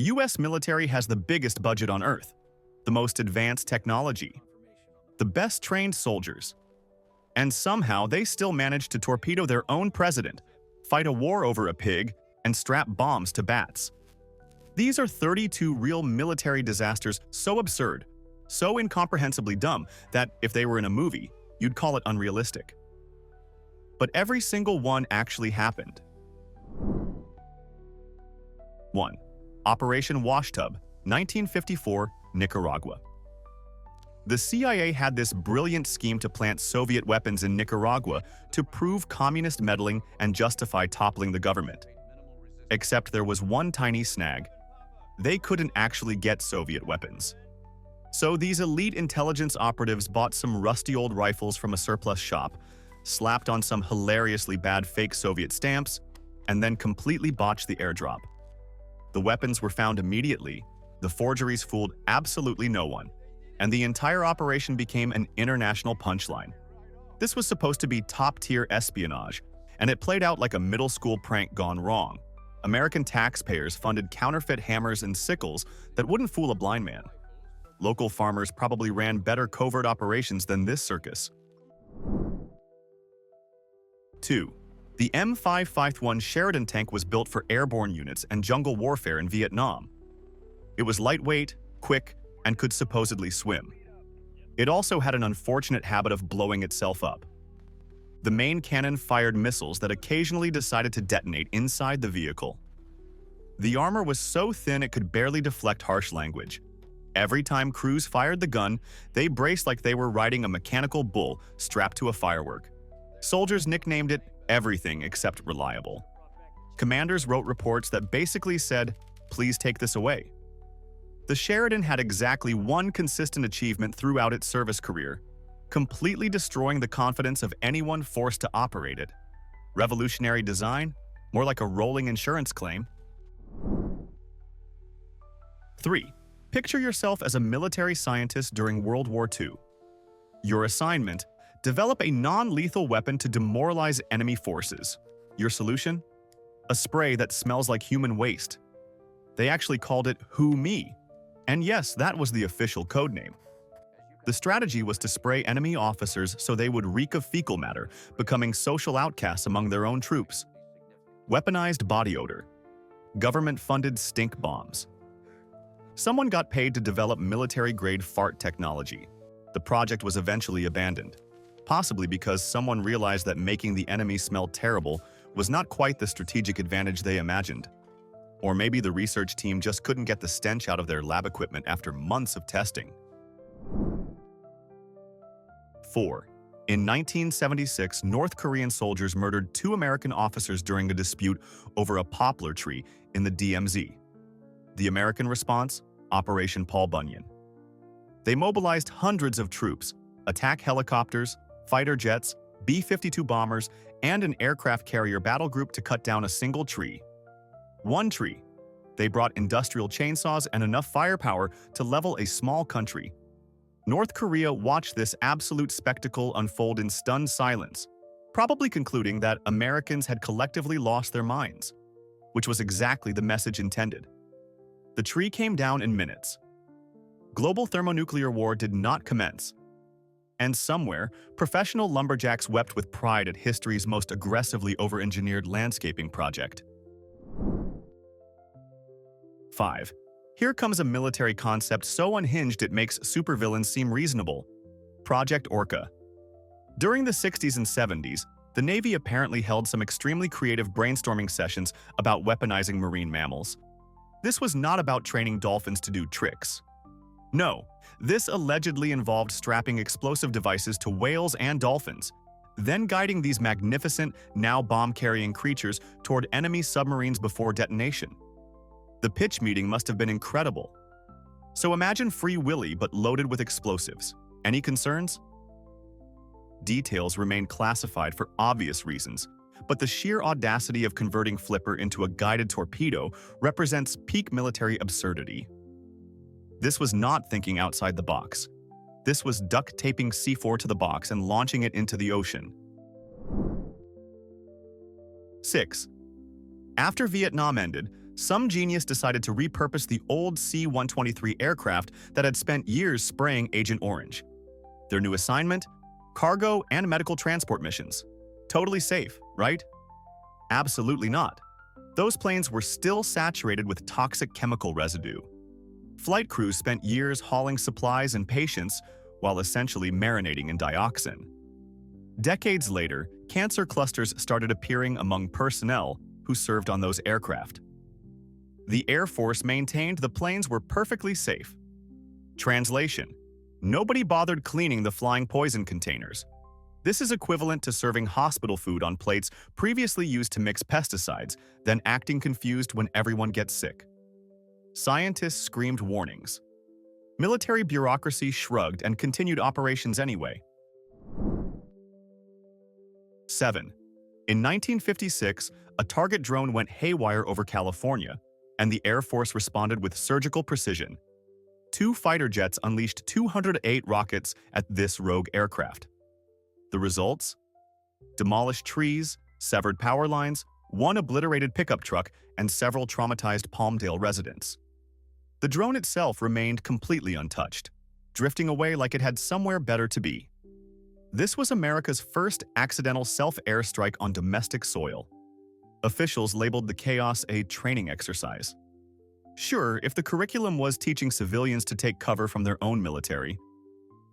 The US military has the biggest budget on Earth, the most advanced technology, the best trained soldiers, and somehow they still manage to torpedo their own president, fight a war over a pig, and strap bombs to bats. These are 32 real military disasters so absurd, so incomprehensibly dumb that if they were in a movie, you'd call it unrealistic. But every single one actually happened. 1. Operation Washtub, 1954, Nicaragua. The CIA had this brilliant scheme to plant Soviet weapons in Nicaragua to prove communist meddling and justify toppling the government. Except there was one tiny snag. They couldn't actually get Soviet weapons. So these elite intelligence operatives bought some rusty old rifles from a surplus shop, slapped on some hilariously bad fake Soviet stamps, and then completely botched the airdrop. The weapons were found immediately, the forgeries fooled absolutely no one, and the entire operation became an international punchline. This was supposed to be top-tier espionage, and it played out like a middle school prank gone wrong. American taxpayers funded counterfeit hammers and sickles that wouldn't fool a blind man. Local farmers probably ran better covert operations than this circus. 2. The M551 Sheridan tank was built for airborne units and jungle warfare in Vietnam. It was lightweight, quick, and could supposedly swim. It also had an unfortunate habit of blowing itself up. The main cannon fired missiles that occasionally decided to detonate inside the vehicle. The armor was so thin it could barely deflect harsh language. Every time crews fired the gun, they braced like they were riding a mechanical bull strapped to a firework. Soldiers nicknamed it everything except reliable. Commanders wrote reports that basically said, "Please take this away." The Sheridan had exactly one consistent achievement throughout its service career, completely destroying the confidence of anyone forced to operate it. Revolutionary design? More like a rolling insurance claim. 3. Picture yourself as a military scientist during World War II. Your assignment: develop a non-lethal weapon to demoralize enemy forces. Your solution? A spray that smells like human waste. They actually called it Who Me. And yes, that was the official code name. The strategy was to spray enemy officers so they would reek of fecal matter, becoming social outcasts among their own troops. Weaponized body odor. Government-funded stink bombs. Someone got paid to develop military-grade fart technology. The project was eventually abandoned, possibly because someone realized that making the enemy smell terrible was not quite the strategic advantage they imagined. Or maybe the research team just couldn't get the stench out of their lab equipment after months of testing. 4. In 1976, North Korean soldiers murdered 2 American officers during a dispute over a poplar tree in the DMZ. The American response? Operation Paul Bunyan. They mobilized hundreds of troops, attack helicopters, fighter jets, B-52 bombers, and an aircraft carrier battle group to cut down a single tree. One tree. They brought industrial chainsaws and enough firepower to level a small country. North Korea watched this absolute spectacle unfold in stunned silence, probably concluding that Americans had collectively lost their minds, which was exactly the message intended. The tree came down in minutes. Global thermonuclear war did not commence. And somewhere, professional lumberjacks wept with pride at history's most aggressively over-engineered landscaping project. 5. Here comes a military concept so unhinged it makes supervillains seem reasonable. Project Orca. During the 60s and 70s, the Navy apparently held some extremely creative brainstorming sessions about weaponizing marine mammals. This was not about training dolphins to do tricks. No, this allegedly involved strapping explosive devices to whales and dolphins, then guiding these magnificent, now bomb-carrying creatures toward enemy submarines before detonation. The pitch meeting must have been incredible. So imagine Free Willy but loaded with explosives. Any concerns? Details remain classified for obvious reasons, but the sheer audacity of converting Flipper into a guided torpedo represents peak military absurdity. This was not thinking outside the box. This was duct taping C4 to the box and launching it into the ocean. 6. After Vietnam ended, some genius decided to repurpose the old C-123 aircraft that had spent years spraying Agent Orange. Their new assignment? Cargo and medical transport missions. Totally safe, right? Absolutely not. Those planes were still saturated with toxic chemical residue. Flight crews spent years hauling supplies and patients while essentially marinating in dioxin. Decades later, cancer clusters started appearing among personnel who served on those aircraft. The Air Force maintained the planes were perfectly safe. Translation: nobody bothered cleaning the flying poison containers. This is equivalent to serving hospital food on plates previously used to mix pesticides, then acting confused when everyone gets sick. Scientists screamed warnings. Military bureaucracy shrugged and continued operations anyway. 7. In 1956, a target drone went haywire over California, and the Air Force responded with surgical precision. 2 fighter jets unleashed 208 rockets at this rogue aircraft. The results? Demolished trees, severed power lines, 1 obliterated pickup truck, and several traumatized Palmdale residents. The drone itself remained completely untouched, drifting away like it had somewhere better to be. This was America's first accidental self-airstrike on domestic soil. Officials labeled the chaos a training exercise. Sure, if the curriculum was teaching civilians to take cover from their own military,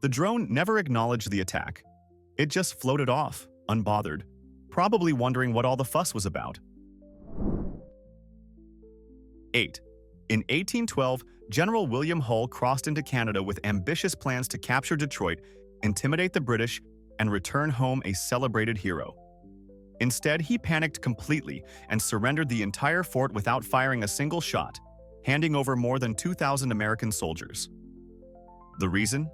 the drone never acknowledged the attack. It just floated off, unbothered, probably wondering what all the fuss was about. 8. In 1812, General William Hull crossed into Canada with ambitious plans to capture Detroit, intimidate the British, and return home a celebrated hero. Instead, he panicked completely and surrendered the entire fort without firing a single shot, handing over more than 2,000 American soldiers. The reason?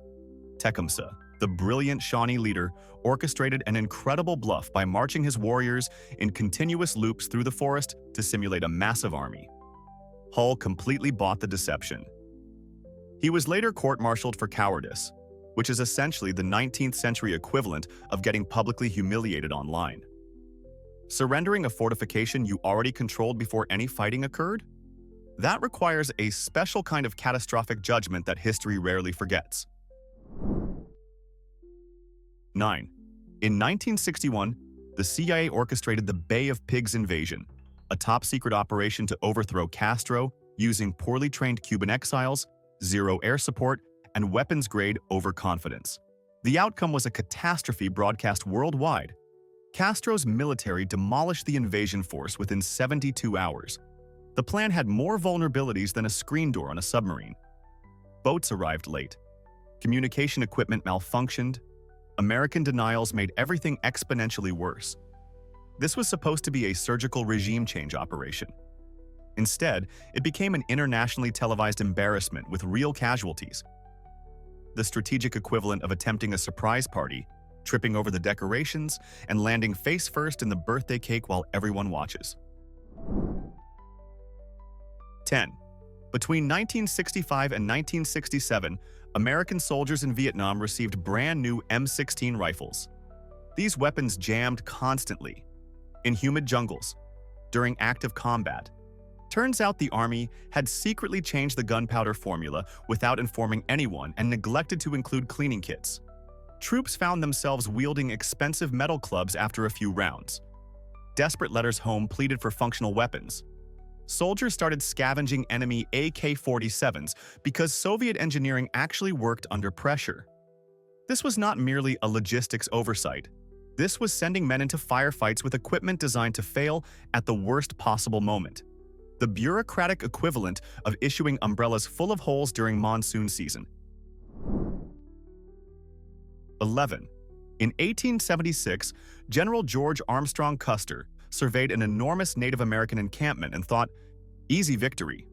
Tecumseh, the brilliant Shawnee leader, orchestrated an incredible bluff by marching his warriors in continuous loops through the forest to simulate a massive army. Hull completely bought the deception. He was later court-martialed for cowardice, which is essentially the 19th century equivalent of getting publicly humiliated online. Surrendering a fortification you already controlled before any fighting occurred? That requires a special kind of catastrophic judgment that history rarely forgets. 9. In 1961, the CIA orchestrated the Bay of Pigs invasion, a top-secret operation to overthrow Castro using poorly trained Cuban exiles, zero air support, and weapons-grade overconfidence. The outcome was a catastrophe broadcast worldwide. Castro's military demolished the invasion force within 72 hours. The plan had more vulnerabilities than a screen door on a submarine. Boats arrived late. Communication equipment malfunctioned. American denials made everything exponentially worse. This was supposed to be a surgical regime change operation. Instead, it became an internationally televised embarrassment with real casualties. The strategic equivalent of attempting a surprise party, tripping over the decorations, and landing face-first in the birthday cake while everyone watches. 10. Between 1965 and 1967, American soldiers in Vietnam received brand new M16 rifles. These weapons jammed constantly, in humid jungles, during active combat. Turns out the Army had secretly changed the gunpowder formula without informing anyone and neglected to include cleaning kits. Troops found themselves wielding expensive metal clubs after a few rounds. Desperate letters home pleaded for functional weapons. Soldiers started scavenging enemy AK-47s because Soviet engineering actually worked under pressure. This was not merely a logistics oversight. This was sending men into firefights with equipment designed to fail at the worst possible moment. The bureaucratic equivalent of issuing umbrellas full of holes during monsoon season. 11. In 1876, General George Armstrong Custer surveyed an enormous Native American encampment and thought, easy victory.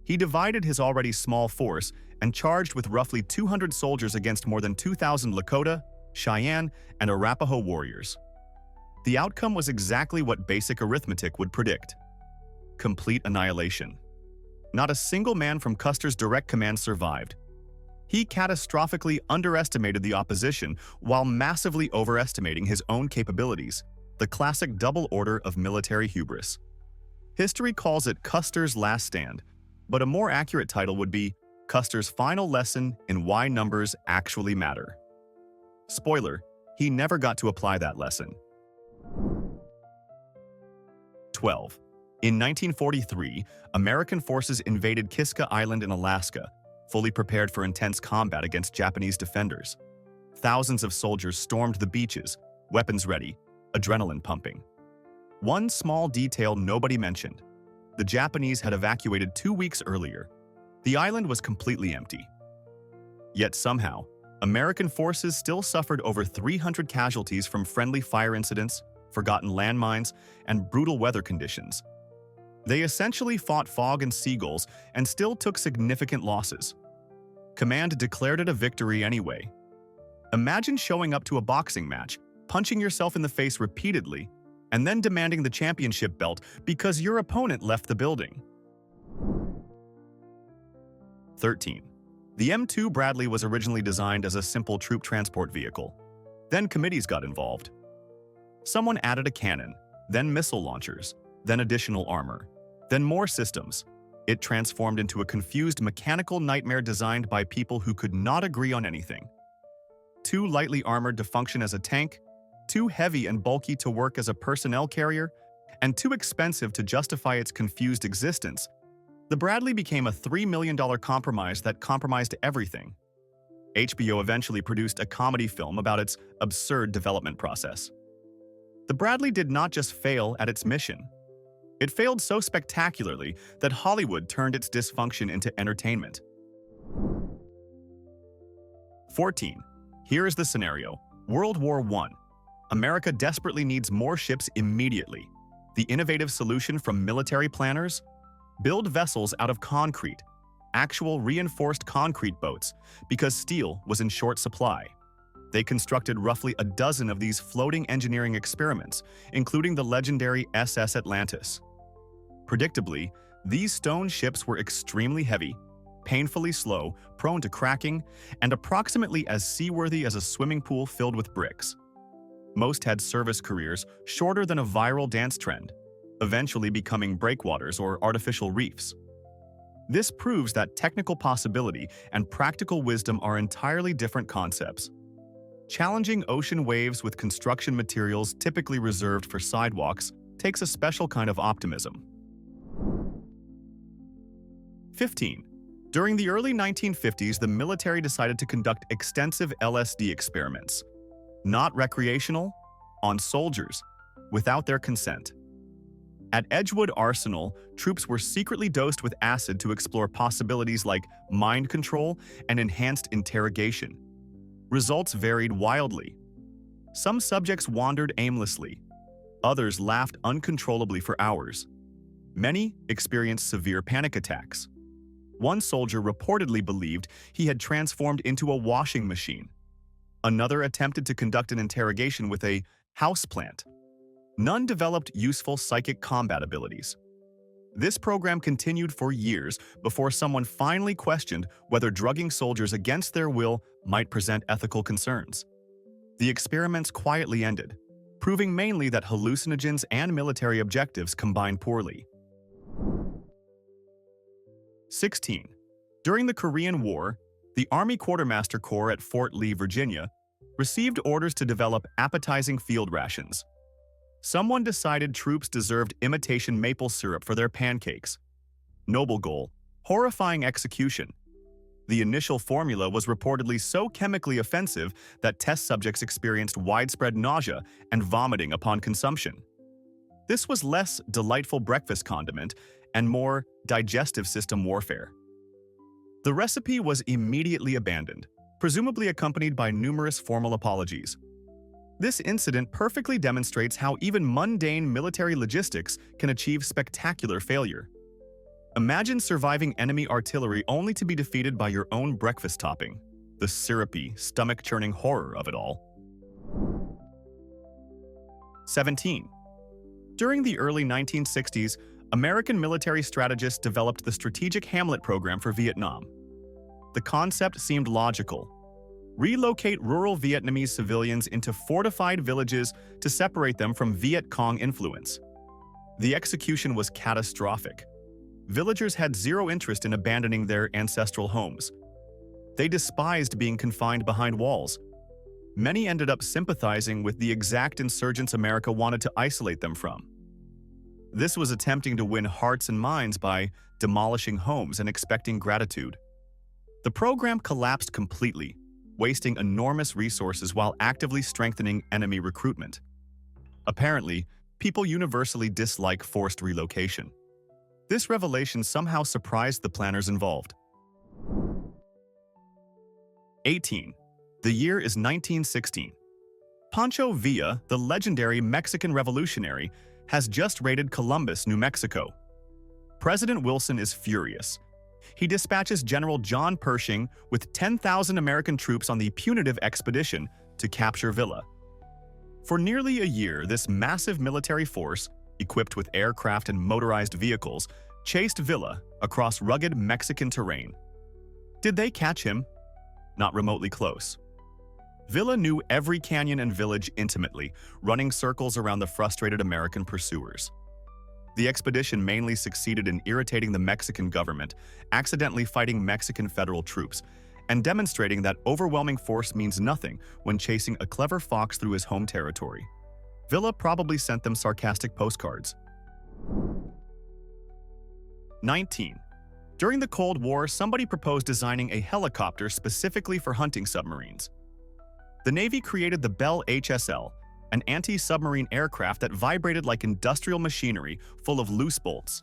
He divided his already small force and charged with roughly 200 soldiers against more than 2,000 Lakota, Cheyenne, and Arapaho warriors. The outcome was exactly what basic arithmetic would predict. Complete annihilation. Not a single man from Custer's direct command survived. He catastrophically underestimated the opposition while massively overestimating his own capabilities, the classic double order of military hubris. History calls it Custer's Last Stand, but a more accurate title would be Custer's Final Lesson in Why Numbers Actually Matter. Spoiler, he never got to apply that lesson. 12. In 1943, American forces invaded Kiska Island in Alaska, fully prepared for intense combat against Japanese defenders. Thousands of soldiers stormed the beaches, weapons ready, adrenaline pumping. One small detail nobody mentioned: the Japanese had evacuated 2 weeks earlier. The island was completely empty. Yet somehow, American forces still suffered over 300 casualties from friendly fire incidents, forgotten landmines, and brutal weather conditions. They essentially fought fog and seagulls and still took significant losses. Command declared it a victory anyway. Imagine showing up to a boxing match, punching yourself in the face repeatedly, and then demanding the championship belt because your opponent left the building. 13. The M2 Bradley was originally designed as a simple troop transport vehicle. Then committees got involved. Someone added a cannon, then missile launchers, then additional armor, then more systems. It transformed into a confused mechanical nightmare designed by people who could not agree on anything. Too lightly armored to function as a tank, too heavy and bulky to work as a personnel carrier, and too expensive to justify its confused existence, the Bradley became a $3 million compromise that compromised everything. HBO eventually produced a comedy film about its absurd development process. The Bradley did not just fail at its mission. It failed so spectacularly that Hollywood turned its dysfunction into entertainment. 14. Here is the scenario. World War I. America desperately needs more ships immediately. The innovative solution from military planners? Build vessels out of concrete, actual reinforced concrete boats, because steel was in short supply. They constructed roughly a dozen of these floating engineering experiments, including the legendary SS Atlantis. Predictably, these stone ships were extremely heavy, painfully slow, prone to cracking, and approximately as seaworthy as a swimming pool filled with bricks. Most had service careers shorter than a viral dance trend, eventually becoming breakwaters or artificial reefs. This proves that technical possibility and practical wisdom are entirely different concepts. Challenging ocean waves with construction materials typically reserved for sidewalks takes a special kind of optimism. 15. During the early 1950s, the military decided to conduct extensive LSD experiments. Not recreational, on soldiers, without their consent. At Edgewood Arsenal, troops were secretly dosed with acid to explore possibilities like mind control and enhanced interrogation. Results varied wildly. Some subjects wandered aimlessly. Others laughed uncontrollably for hours. Many experienced severe panic attacks. One soldier reportedly believed he had transformed into a washing machine. Another attempted to conduct an interrogation with a houseplant. None developed useful psychic combat abilities. This program continued for years before someone finally questioned whether drugging soldiers against their will might present ethical concerns. The experiments quietly ended, proving mainly that hallucinogens and military objectives combine poorly. 16. During the Korean War, the Army Quartermaster Corps at Fort Lee, Virginia, received orders to develop appetizing field rations. Someone decided troops deserved imitation maple syrup for their pancakes. Noble goal, horrifying execution. The initial formula was reportedly so chemically offensive that test subjects experienced widespread nausea and vomiting upon consumption. This was less delightful breakfast condiment and more digestive system warfare. The recipe was immediately abandoned, presumably accompanied by numerous formal apologies. This incident perfectly demonstrates how even mundane military logistics can achieve spectacular failure. Imagine surviving enemy artillery only to be defeated by your own breakfast topping, the syrupy, stomach-churning horror of it all. 17. During the early 1960s, American military strategists developed the strategic Hamlet program for Vietnam. The concept seemed logical. Relocate rural Vietnamese civilians into fortified villages to separate them from Viet Cong influence. The execution was catastrophic. Villagers had zero interest in abandoning their ancestral homes. They despised being confined behind walls. Many ended up sympathizing with the exact insurgents America wanted to isolate them from. This was attempting to win hearts and minds by demolishing homes and expecting gratitude. The program collapsed completely, wasting enormous resources while actively strengthening enemy recruitment. Apparently, people universally dislike forced relocation. This revelation somehow surprised the planners involved. 18. The year is 1916. Pancho Villa, the legendary Mexican revolutionary, has just raided Columbus, New Mexico. President Wilson is furious. He dispatches General John Pershing with 10,000 American troops on the punitive expedition to capture Villa. For nearly a year, this massive military force, equipped with aircraft and motorized vehicles, chased Villa across rugged Mexican terrain. Did they catch him? Not remotely close. Villa knew every canyon and village intimately, running circles around the frustrated American pursuers. The expedition mainly succeeded in irritating the Mexican government, accidentally fighting Mexican federal troops, and demonstrating that overwhelming force means nothing when chasing a clever fox through his home territory. Villa probably sent them sarcastic postcards. 19. During the Cold War, somebody proposed designing a helicopter specifically for hunting submarines. The Navy created the Bell HSL, an anti-submarine aircraft that vibrated like industrial machinery full of loose bolts.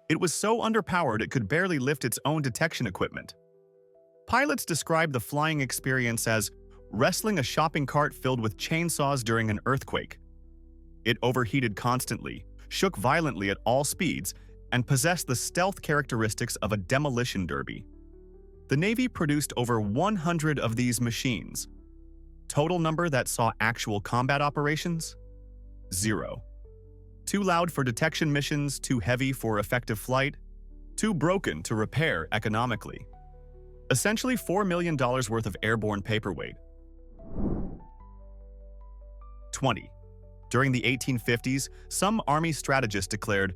It was so underpowered it could barely lift its own detection equipment. Pilots described the flying experience as wrestling a shopping cart filled with chainsaws during an earthquake. It overheated constantly, shook violently at all speeds, and possessed the stealth characteristics of a demolition derby. The Navy produced over 100 of these machines. Total number that saw actual combat operations? 0. Too loud for detection missions, too heavy for effective flight, too broken to repair economically. Essentially $4 million worth of airborne paperweight. 20. During the 1850s, some Army strategists declared,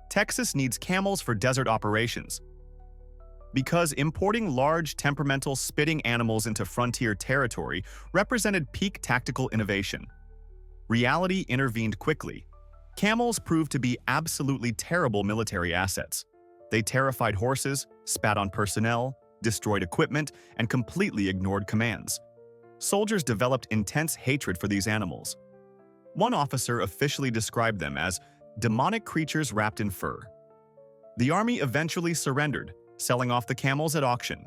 Texas needs camels for desert operations. Because importing large, temperamental, spitting animals into frontier territory represented peak tactical innovation. Reality intervened quickly. Camels proved to be absolutely terrible military assets. They terrified horses, spat on personnel, destroyed equipment, and completely ignored commands. Soldiers developed intense hatred for these animals. One officer officially described them as demonic creatures wrapped in fur. The army eventually surrendered, selling off the camels at auction.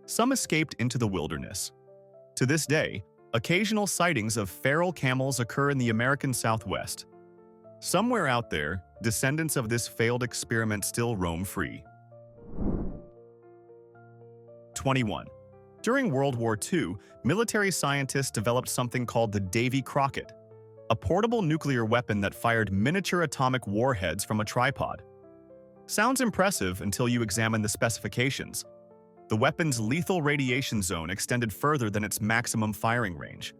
Some escaped into the wilderness. To this day, occasional sightings of feral camels occur in the American Southwest. Somewhere out there, descendants of this failed experiment still roam free. 21. During World War II, military scientists developed something called the Davy Crockett, a portable nuclear weapon that fired miniature atomic warheads from a tripod. Sounds impressive until you examine the specifications. The weapon's lethal radiation zone extended further than its maximum firing range.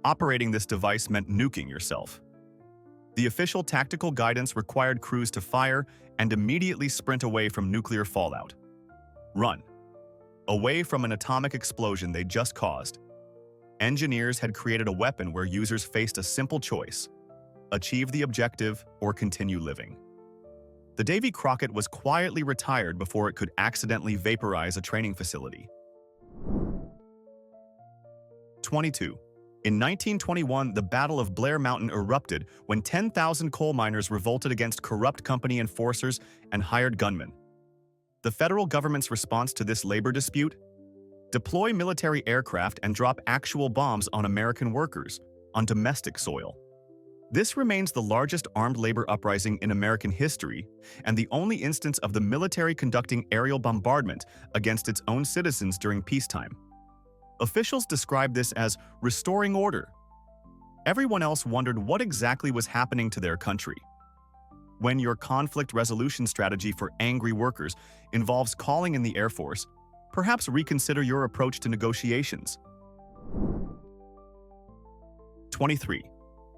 Operating this device meant nuking yourself. The official tactical guidance required crews to fire and immediately sprint away from nuclear fallout. Run. Away from an atomic explosion they just caused. Engineers had created a weapon where users faced a simple choice: achieve the objective or continue living. The Davy Crockett was quietly retired before it could accidentally vaporize a training facility. 22. In 1921, the Battle of Blair Mountain erupted when 10,000 coal miners revolted against corrupt company enforcers and hired gunmen. The federal government's response to this labor dispute? Deploy military aircraft and drop actual bombs on American workers, on domestic soil. This remains the largest armed labor uprising in American history and the only instance of the military conducting aerial bombardment against its own citizens during peacetime. Officials described this as restoring order. Everyone else wondered what exactly was happening to their country. When your conflict resolution strategy for angry workers involves calling in the Air Force, perhaps reconsider your approach to negotiations. 23.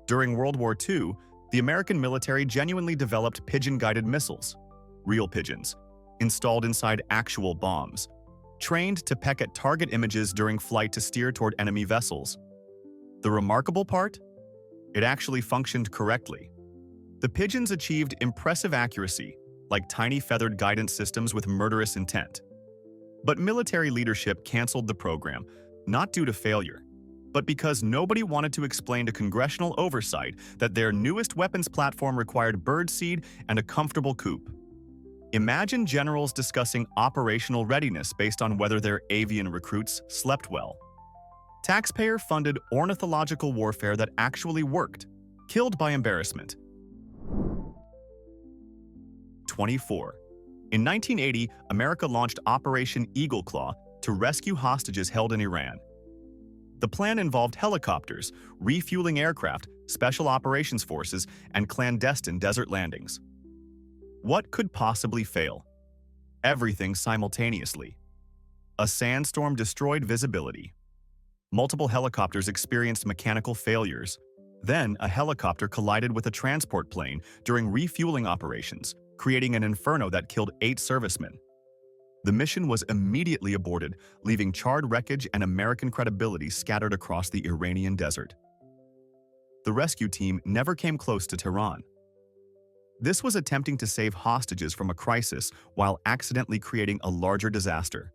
During World War II, the American military genuinely developed pigeon-guided missiles, real pigeons, installed inside actual bombs, trained to peck at target images during flight to steer toward enemy vessels. The remarkable part? It actually functioned correctly. The pigeons achieved impressive accuracy, like tiny feathered guidance systems with murderous intent. But military leadership canceled the program, not due to failure, but because nobody wanted to explain to congressional oversight that their newest weapons platform required birdseed and a comfortable coop. Imagine generals discussing operational readiness based on whether their avian recruits slept well. Taxpayer-funded ornithological warfare that actually worked, killed by embarrassment. 24. In 1980, America launched Operation Eagle Claw to rescue hostages held in Iran. The plan involved helicopters, refueling aircraft, special operations forces, and clandestine desert landings. What could possibly fail? Everything simultaneously. A sandstorm destroyed visibility. Multiple helicopters experienced mechanical failures. Then, a helicopter collided with a transport plane during refueling operations, creating an inferno that killed 8 servicemen. The mission was immediately aborted, leaving charred wreckage and American credibility scattered across the Iranian desert. The rescue team never came close to Tehran. This was attempting to save hostages from a crisis while accidentally creating a larger disaster.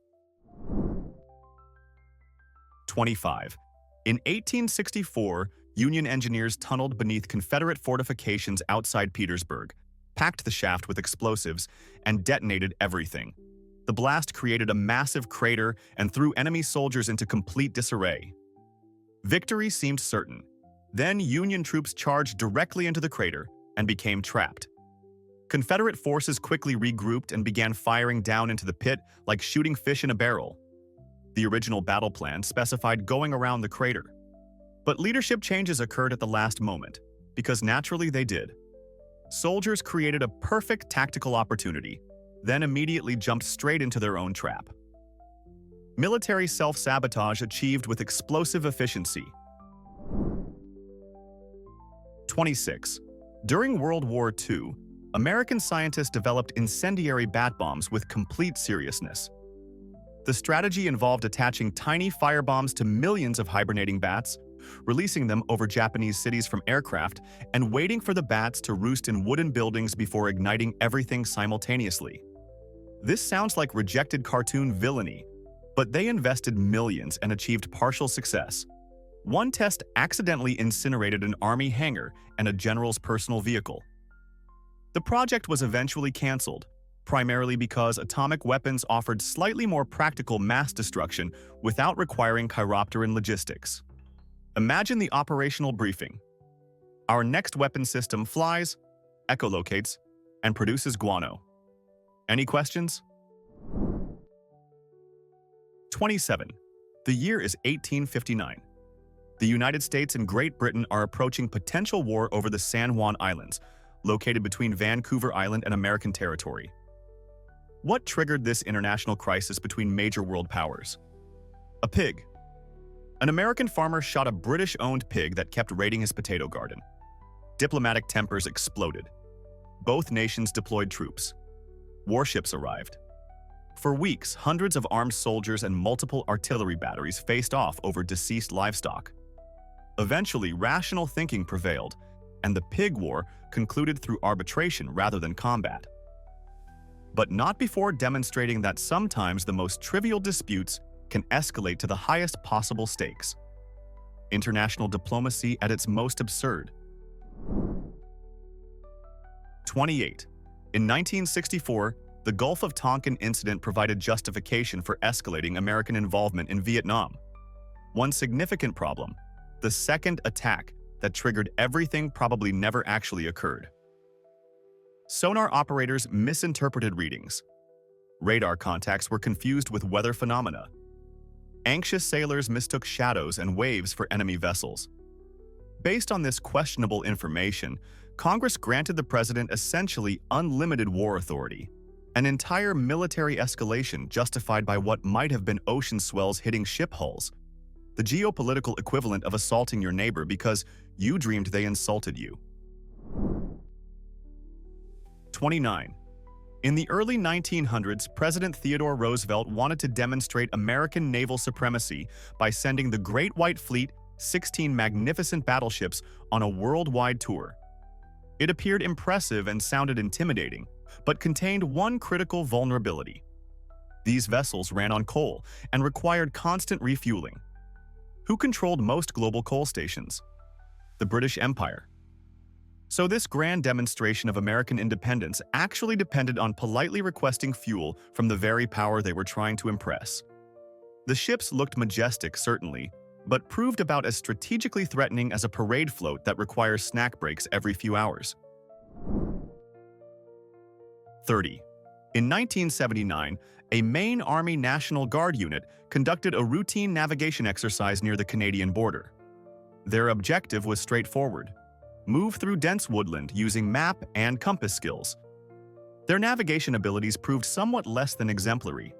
25. In 1864, Union engineers tunneled beneath Confederate fortifications outside Petersburg, packed the shaft with explosives, and detonated everything. The blast created a massive crater and threw enemy soldiers into complete disarray. Victory seemed certain. Then Union troops charged directly into the crater and became trapped. Confederate forces quickly regrouped and began firing down into the pit like shooting fish in a barrel. The original battle plan specified going around the crater. But leadership changes occurred at the last moment, because naturally they did. Soldiers created a perfect tactical opportunity, then immediately jumped straight into their own trap. Military self-sabotage achieved with explosive efficiency. 26. During World War II, American scientists developed incendiary bat bombs with complete seriousness. The strategy involved attaching tiny firebombs to millions of hibernating bats, releasing them over Japanese cities from aircraft, and waiting for the bats to roost in wooden buildings before igniting everything simultaneously. This sounds like rejected cartoon villainy, but they invested millions and achieved partial success. One test accidentally incinerated an army hangar and a general's personal vehicle. The project was eventually canceled, primarily because atomic weapons offered slightly more practical mass destruction without requiring chiropteran logistics. Imagine the operational briefing. Our next weapon system flies, echolocates, and produces guano. Any questions? 27. The year is 1859. The United States and Great Britain are approaching potential war over the San Juan Islands, located between Vancouver Island and American territory. What triggered this international crisis between major world powers? A pig. An American farmer shot a British-owned pig that kept raiding his potato garden. Diplomatic tempers exploded. Both nations deployed troops. Warships arrived. For weeks, hundreds of armed soldiers and multiple artillery batteries faced off over deceased livestock. Eventually, rational thinking prevailed, and the pig war concluded through arbitration rather than combat. But not before demonstrating that sometimes the most trivial disputes can escalate to the highest possible stakes. International diplomacy at its most absurd. 28. In 1964, the Gulf of Tonkin incident provided justification for escalating American involvement in Vietnam. One significant problem: the second attack that triggered everything probably never actually occurred. Sonar operators misinterpreted readings. Radar contacts were confused with weather phenomena. Anxious sailors mistook shadows and waves for enemy vessels. Based on this questionable information, Congress granted the president essentially unlimited war authority, an entire military escalation justified by what might have been ocean swells hitting ship hulls, the geopolitical equivalent of assaulting your neighbor because you dreamed they insulted you. 29. In the early 1900s, President Theodore Roosevelt wanted to demonstrate American naval supremacy by sending the Great White Fleet, 16 magnificent battleships, on a worldwide tour. It appeared impressive and sounded intimidating, but contained one critical vulnerability. These vessels ran on coal and required constant refueling. Who controlled most global coal stations? The British Empire. So this grand demonstration of American independence actually depended on politely requesting fuel from the very power they were trying to impress. The ships looked majestic, certainly, but proved about as strategically threatening as a parade float that requires snack breaks every few hours. 30. In 1979, a Maine Army National Guard unit conducted a routine navigation exercise near the Canadian border. Their objective was straightforward: move through dense woodland using map and compass skills. Their navigation abilities proved somewhat less than exemplary.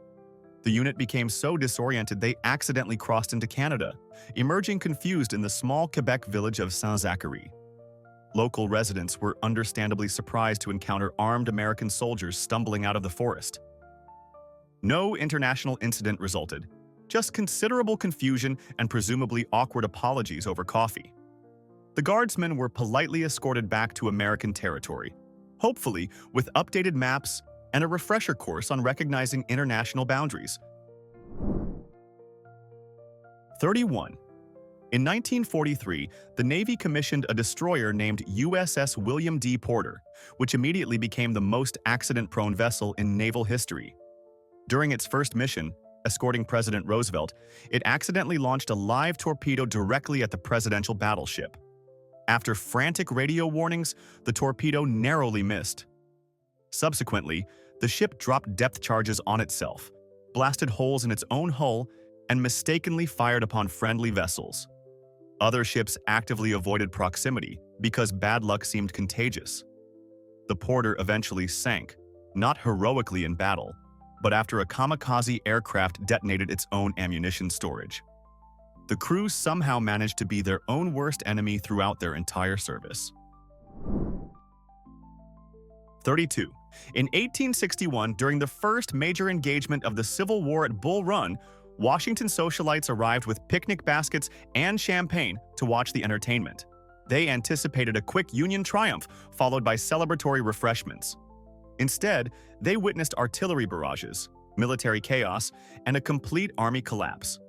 The unit became so disoriented they accidentally crossed into Canada, emerging confused in the small Quebec village of Saint-Zachary. Local residents were understandably surprised to encounter armed American soldiers stumbling out of the forest. No international incident resulted, just considerable confusion and presumably awkward apologies over coffee. The guardsmen were politely escorted back to American territory, hopefully with updated maps and a refresher course on recognizing international boundaries. 31. In 1943, the Navy commissioned a destroyer named USS William D. Porter, which immediately became the most accident-prone vessel in naval history. During its first mission, escorting President Roosevelt, it accidentally launched a live torpedo directly at the presidential battleship. After frantic radio warnings, the torpedo narrowly missed. Subsequently, the ship dropped depth charges on itself, blasted holes in its own hull, and mistakenly fired upon friendly vessels. Other ships actively avoided proximity because bad luck seemed contagious. The Porter eventually sank, not heroically in battle, but after a kamikaze aircraft detonated its own ammunition storage. The crew somehow managed to be their own worst enemy throughout their entire service. 32. In 1861, during the first major engagement of the Civil War at Bull Run, Washington socialites arrived with picnic baskets and champagne to watch the entertainment. They anticipated a quick Union triumph, followed by celebratory refreshments. Instead, they witnessed artillery barrages, military chaos, and a complete army collapse.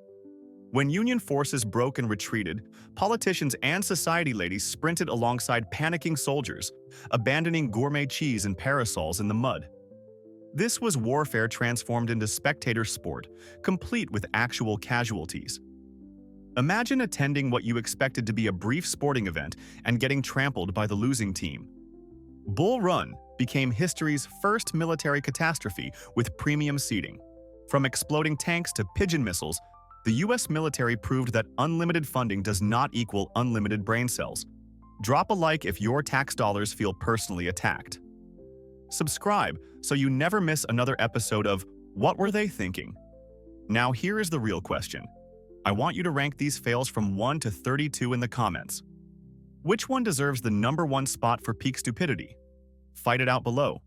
When Union forces broke and retreated, politicians and society ladies sprinted alongside panicking soldiers, abandoning gourmet cheese and parasols in the mud. This was warfare transformed into spectator sport, complete with actual casualties. Imagine attending what you expected to be a brief sporting event and getting trampled by the losing team. Bull Run became history's first military catastrophe with premium seating. From exploding tanks to Pigeon missiles, the U.S. military proved that unlimited funding does not equal unlimited brain cells. Drop a like if your tax dollars feel personally attacked. Subscribe so you never miss another episode of What Were They Thinking? Now here is the real question. I want you to rank these fails from 1 to 32 in the comments. Which one deserves the #1 spot for peak stupidity? Fight it out below.